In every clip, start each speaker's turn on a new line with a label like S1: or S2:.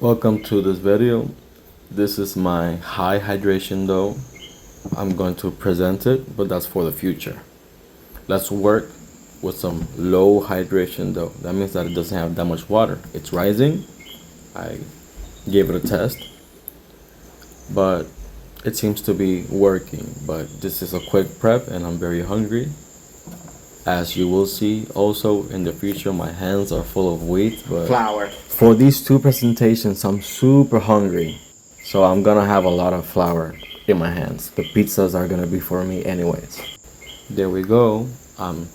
S1: Welcome to this video. This is my high hydration dough. I'm going to present it, but that's for the future. Let's work with some low hydration dough. That means that it doesn't have that much water. It's rising. I gave it a test, but it seems to be working. But this is a quick prep and I'm very hungry. As you will see also in the future, my hands are full of wheat, but
S2: Flour.
S1: for these two presentations, I'm super hungry. So I'm gonna have a lot of flour in my hands. The pizzas are gonna be for me anyways. There we go. I'm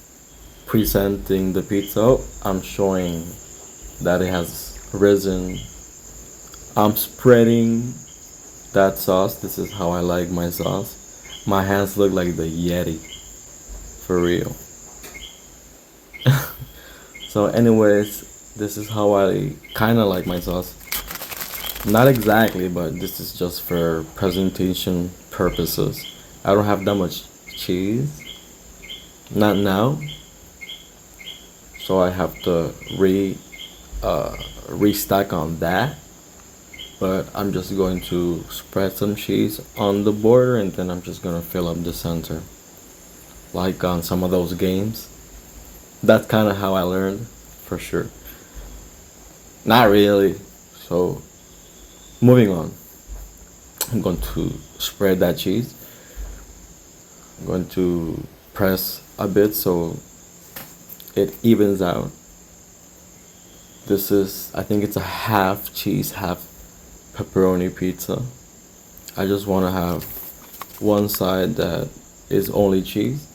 S1: presenting the pizza. I'm showing that it has risen. I'm spreading that sauce. This is how I like my sauce. My hands look like the Yeti. For real. So anyways, this is how I kind of like my sauce. Not exactly, but this is just for presentation purposes. I don't have that much cheese. Not now. So I have to restock on that. But I'm just going to spread some cheese on the border and then I'm just gonna fill up the center. Like on some of those games. That's kind of how I learned, for sure. Not really. So, moving on. I'm going to spread that cheese. I'm going to press a bit so it evens out. This is, I think it's a half cheese, half pepperoni pizza. I just want to have one side that is only cheese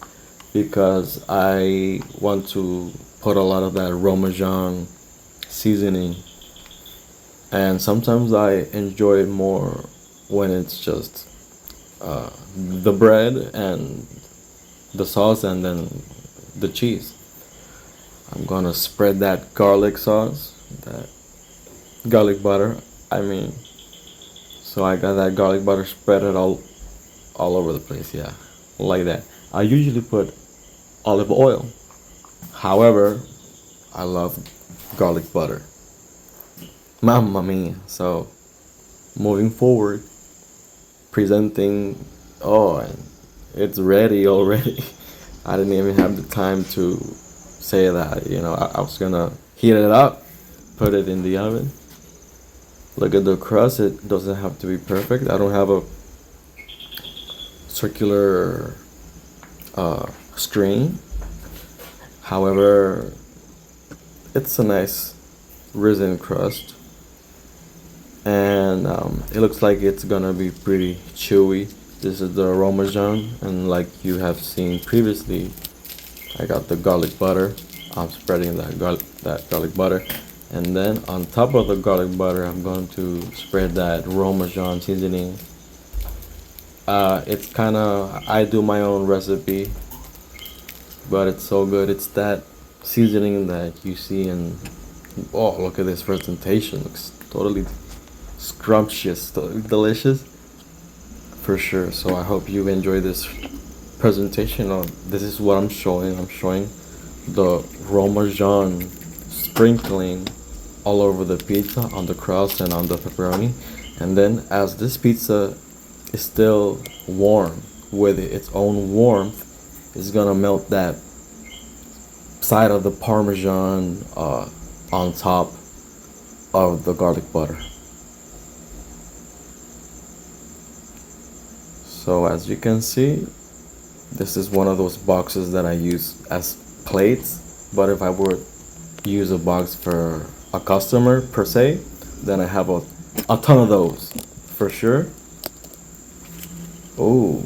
S1: because I want to put a lot of that Parmesan seasoning, and sometimes I enjoy it more when it's just the bread and the sauce and then the cheese. I'm gonna spread that garlic sauce, that garlic butter, I mean. So I got that garlic butter spread it all over the place, yeah, like that. I usually put olive oil. However, I love garlic butter. Mamma mia. So, moving forward, presenting. Oh, and it's ready already. I didn't even have the time to say that. I was gonna heat it up, put it in the oven. Look at the crust. It doesn't have to be perfect. I don't have a circular screen. However, it's a nice risen crust, and it looks like it's gonna be pretty chewy. This is the Parmesan, and like you have seen previously, I got the garlic butter. I'm spreading that garlic butter, and then on top of the garlic butter, I'm going to spread that Parmesan seasoning. It's kind of, I do my own recipe, but it's so good. It's that seasoning that you see in, oh, look at this presentation. Looks totally scrumptious, totally delicious, for sure. So I hope you enjoy this presentation. This is what I'm showing. I'm showing the Parmesan sprinkling all over the pizza, on the crust and on the pepperoni. And then as this pizza is still warm with its own warmth, it's gonna melt that side of the Parmesan on top of the garlic butter. So as you can see, this is one of those boxes that I use as plates, but if I would use a box for a customer per se, then I have a ton of those for sure. Oh,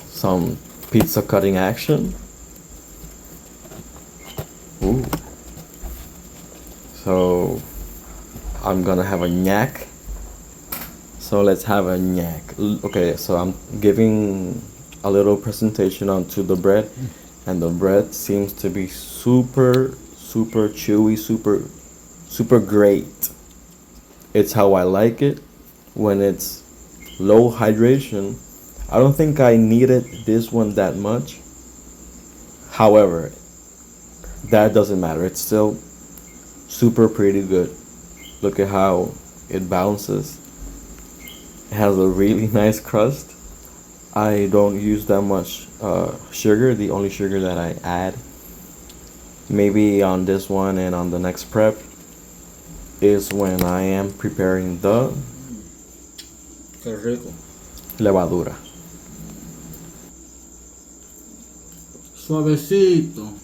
S1: some pizza cutting action. Ooh. So I'm gonna have a gnack. So let's have a gnack. Okay, so I'm giving a little presentation onto the bread, and the bread seems to be super chewy, super great. It's how I like it when it's low hydration. I don't think I needed this one that much. However, that doesn't matter. It's still super pretty good. Look at how it bounces. It has a really nice crust. I don't use that much sugar. The only sugar that I add, maybe on this one and on the next prep, is when I am preparing the
S2: Qué rico.
S1: levadura.
S2: Suavecito.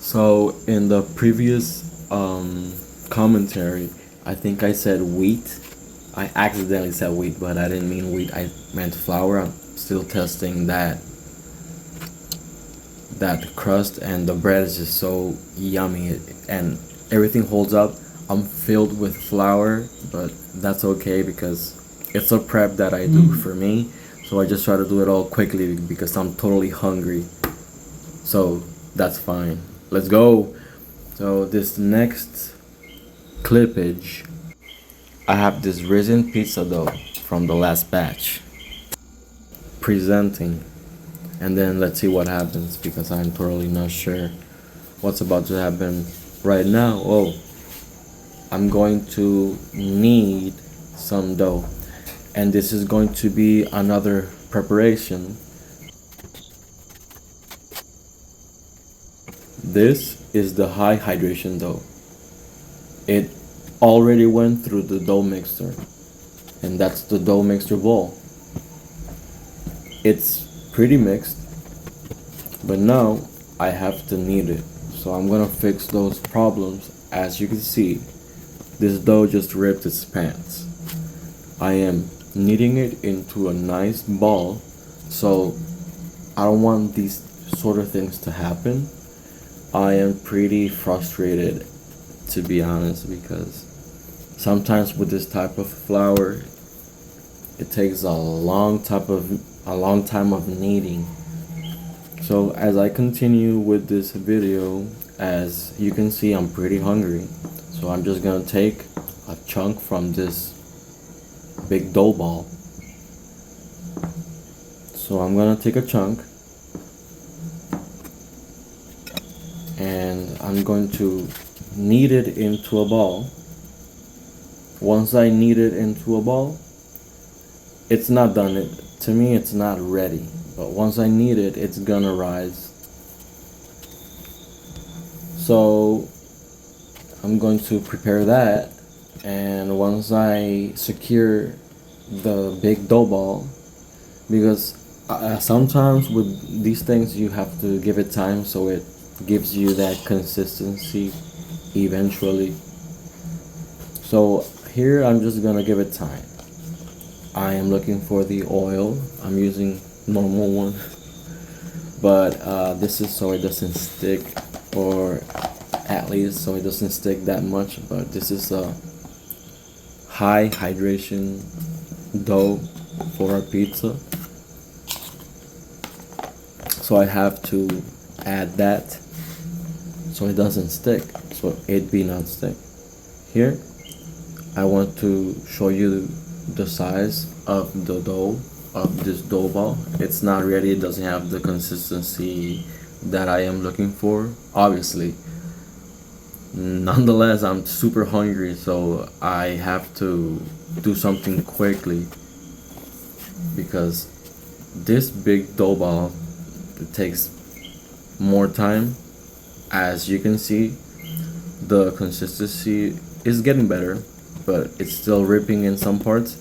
S1: So in the previous commentary, I think I said wheat. I accidentally said wheat, but I didn't mean wheat. I meant flour. I'm still testing that crust, and the bread is just so yummy, and everything holds up. I'm filled with flour, but that's okay because it's a prep that I do for me. So I just try to do it all quickly because I'm totally hungry. So that's fine. Let's go. So this next clippage, I have this risen pizza dough from the last batch presenting, and then let's see what happens because I'm totally not sure what's about to happen right now. Oh, I'm going to need some dough, and this is going to be another preparation. This is the high hydration dough. It already went through the dough mixer, and that's the dough mixer bowl. It's pretty mixed, but now I have to knead it. So I'm gonna fix those problems. As you can see, this dough just ripped its pants. I am kneading it into a nice ball, so I don't want these sort of things to happen. I am pretty frustrated, to be honest, because sometimes with this type of flour, it takes a long time of kneading. So as I continue with this video, as you can see, I'm pretty hungry. So I'm just gonna take a chunk from this big dough ball. So I'm gonna take a chunk, and I'm going to knead it into a ball. Once I knead it into a ball, it's not done. To me, it's not ready. But once I knead it, it's gonna rise. So I'm going to prepare that, and once I secure the big dough ball, because sometimes with these things you have to give it time so it gives you that consistency eventually. So here I'm just gonna give it time. I am looking for the oil. I'm using normal one, but this is so it doesn't stick, or at least so it doesn't stick that much. But this is a high hydration dough for a pizza, so I have to add that so it doesn't stick, so it be non-stick. Here I want to show you the size of the dough of this dough ball. It's not ready. It doesn't have the consistency that I am looking for, obviously. Nonetheless, I'm super hungry, so I have to do something quickly because this big dough ball, it takes more time. As you can see, the consistency is getting better, but it's still ripping in some parts.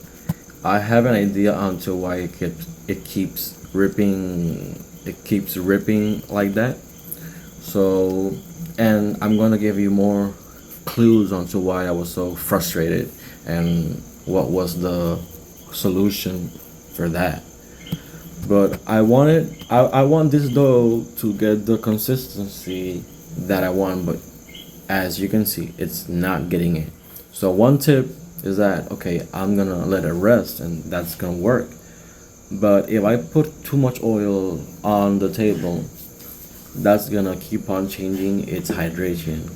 S1: I have an idea onto why it keeps ripping like that. So, and I'm gonna give you more clues onto why I was so frustrated and what was the solution for that. But I want this dough to get the consistency that I want, but as you can see, it's not getting it. So one tip is that, okay, I'm gonna let it rest and that's gonna work. But if I put too much oil on the table, that's gonna keep on changing its hydration.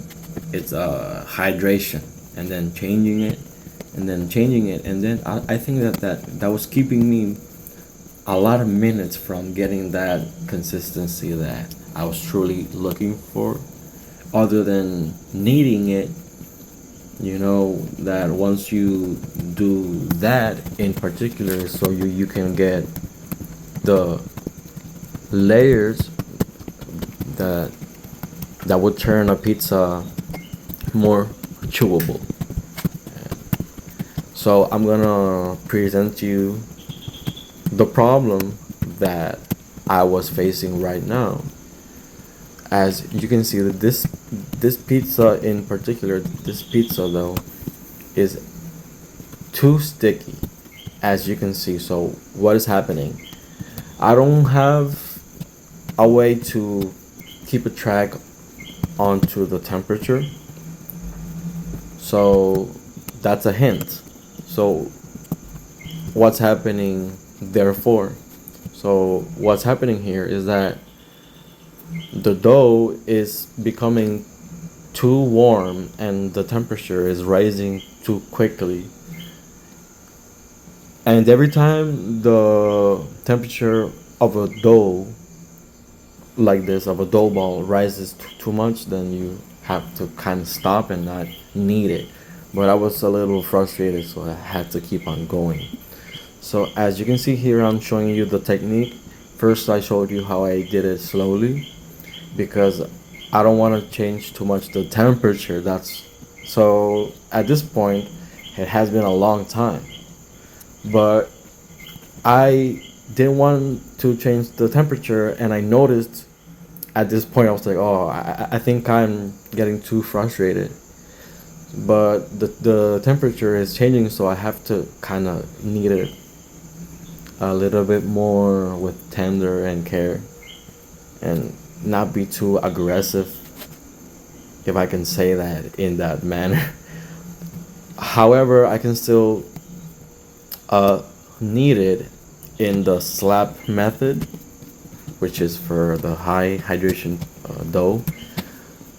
S1: It's hydration, and then changing it, and then changing it, and then I think that was keeping me a lot of minutes from getting that consistency that I was truly looking for, other than needing it. You know that once you do that in particular, so you can get the layers that that would turn a pizza more chewable. So I'm gonna present you the problem that I was facing right now. As you can see, that this pizza in particular, this pizza though, is too sticky, as you can see. So what is happening? I don't have a way to keep a track onto the temperature. So that's a hint. So what's happening therefore? So what's happening here is that the dough is becoming too warm and the temperature is rising too quickly. And every time the temperature of a dough like this, of a dough ball, rises too much, then you have to kind of stop and not knead it. But I was a little frustrated, so I had to keep on going. So as you can see here, I'm showing you the technique. First, I showed you how I did it slowly because I don't want to change too much the temperature. That's so at this point, it has been a long time, but I didn't want to change the temperature, and I noticed at this point I was like, oh, I think I'm getting too frustrated. But the temperature is changing, so I have to kind of knead it a little bit more with tender and care, and not be too aggressive, if I can say that in that manner. However, I can still knead it in the slab method, which is for the high hydration dough.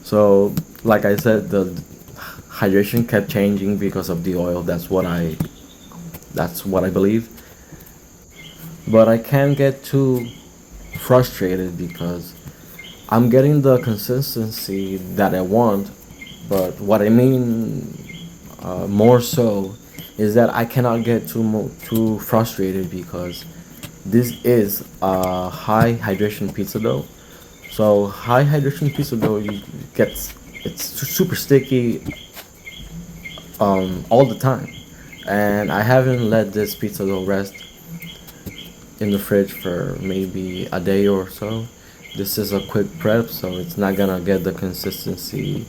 S1: So, like I said, the hydration kept changing because of the oil. That's what I believe. But I can't get too frustrated because I'm getting the consistency that I want. But what I mean more so is that I cannot get too frustrated because this is a high hydration pizza dough. So high hydration pizza dough, you gets it's super sticky all the time, and I haven't let this pizza dough rest in the fridge for maybe a day or so. This is a quick prep, so it's not gonna get the consistency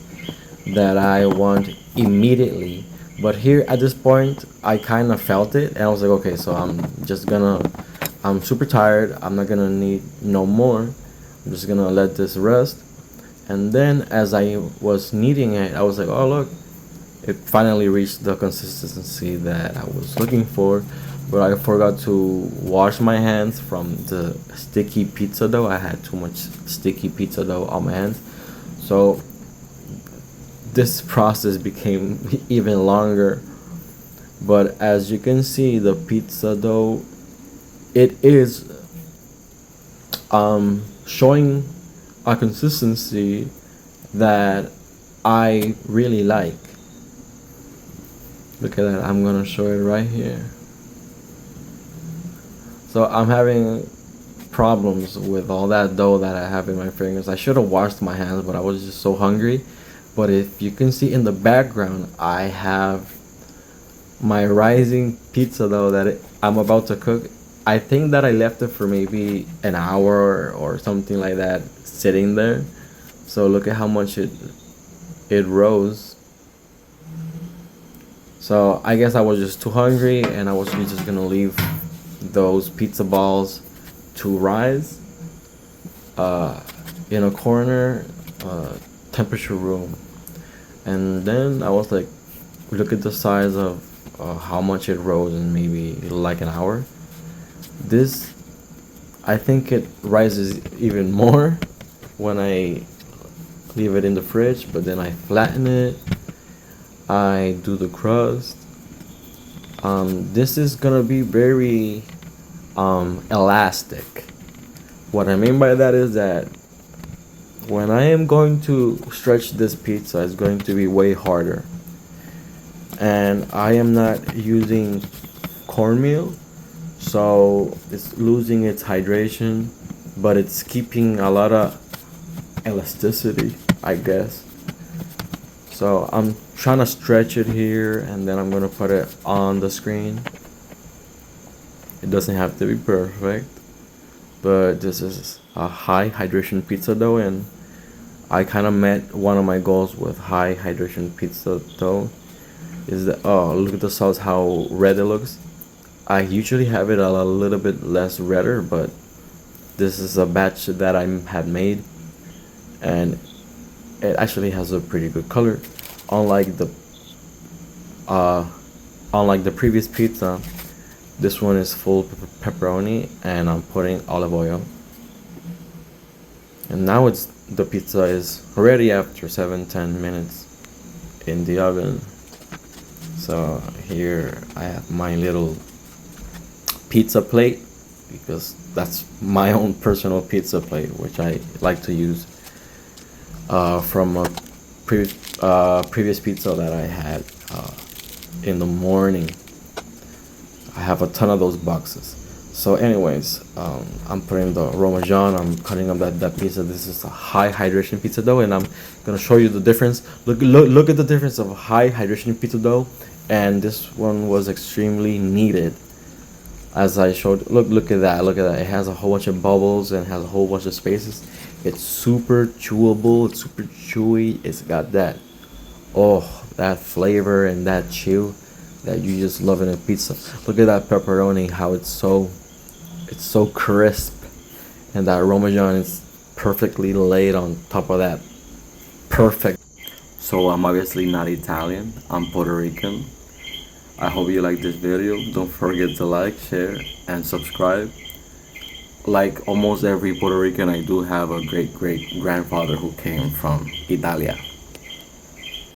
S1: that I want immediately. But here at this point, I kind of felt it, and I was like, okay, so I'm super tired. I'm not gonna need no more. I'm just gonna let this rest. And then as I was kneading it, I was like, oh look, it finally reached the consistency that I was looking for. But I forgot to wash my hands from the sticky pizza dough. I had too much sticky pizza dough on my hands. So this process became even longer. But as you can see, the pizza dough, it is showing a consistency that I really like. Look at that, I'm gonna show it right here. So I'm having problems with all that dough that I have in my fingers. I should have washed my hands, but I was just so hungry. But if you can see in the background, I have my rising pizza dough that I'm about to cook. I think that I left it for maybe an hour or something like that sitting there. So look at how much it rose. So I guess I was just too hungry, and I was just gonna leave those pizza balls to rise in a corner temperature room. And then I was like, look at the size of how much it rose in maybe like an hour. This, I think it rises even more when I leave it in the fridge, but then I flatten it, I do the crust. This is gonna be very elastic. What I mean by that is that when I am going to stretch this pizza, it's going to be way harder. And I am not using cornmeal, so it's losing its hydration, but it's keeping a lot of elasticity, I guess. So I'm trying to stretch it here, and then I'm gonna put it on the screen. It doesn't have to be perfect, but this is a high hydration pizza dough, and I kind of met one of my goals with high hydration pizza dough. Is that, oh, look at the sauce, how red it looks. I usually have it a little bit less redder, but this is a batch that I had made, and it actually has a pretty good color. Unlike the uh, unlike the previous pizza, this one is full pepperoni, and I'm putting olive oil. And now the pizza is ready after 7-10 minutes in the oven. So here I have my little pizza plate, because that's my own personal pizza plate, which I like to use from a previous pizza that I had in the morning. I have a ton of those boxes. So anyways, I'm putting the Parmesan, I'm cutting up that pizza. This is a high hydration pizza dough, and I'm gonna show you the difference. Look at the difference of high hydration pizza dough, and this one was extremely needed. As I showed, look at that, It has a whole bunch of bubbles and has a whole bunch of spaces. It's super chewable, it's super chewy. It's got that, oh, that flavor and that chew that you just love in a pizza. Look at that pepperoni, how it's so crisp, and that Parmesan is perfectly laid on top of that. Perfect. So I'm obviously not Italian, I'm Puerto Rican. I hope you like this video. Don't forget to like, share, and subscribe. Like almost every Puerto Rican, I do have a great grandfather who came from Italia.